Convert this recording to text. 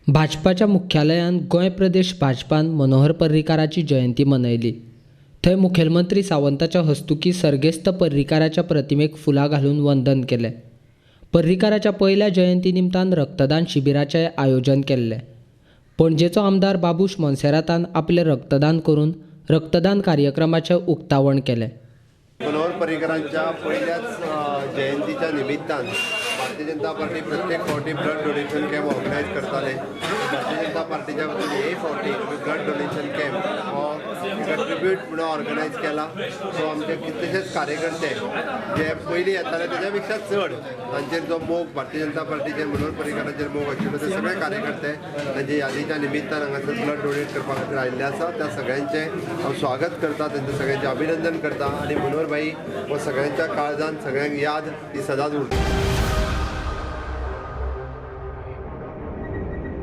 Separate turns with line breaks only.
भाजपाच्या मुख्यालयात गोंय प्रदेश भाजपान मनोहर पर्रीकाराची जयंती मनयली। थंय मुखेलमंत्री सावंताच्या हस्तुकीं सर्गेस्त पर्रीकाराच्या प्रतिमेक फुलां घालून वंदन केलें। पर्रीकाराच्या पयल्या जयंती निमतान रक्तदान शिबिराचें आयोजन केल्लें। पणजेचो आमदार बाबूश मोन्सेरातान आपलें रक्तदान करून रक्तदान कार्यक्रमाचें उक्तावण केलें।
मनोहर पर्रीकारांच्या पहिल्याच जयंतीच्या निमित्तान भारतीय जनता पार्टी प्रत्येक फावटी ब्लड डोनेशन कॅम्प ऑर्गनायज करताले। भारतीय जनता पार्टीच्या वतीन हे फावटी ब्लड डोनेशन कॅम्प हो ट्रिब्यूट म्हणून ऑर्गनायज केला। सो आमचे कितलेशेच कार्यकर्ते जे पयलीं येताले तेच्या पेक्षा चड तांचेर जो मोग भारतीय जनता पार्टीचेर मनोहर पर्रीकारांचेर मोग आशिल्लो ते सगळे कार्यकर्ते तांचे यादीच्या निमित्तान हांगासर ब्लड डोनेट करपा खातीर आयिल्ले आसा। त्या सगळ्यांचें हांव स्वागत करता, तांचे सगळ्यांचें अभिनंदन करता आनी मनोहर भाई हो सगळ्यांच्या काळजांत सगळ्यांक याद ही सदांच उरता।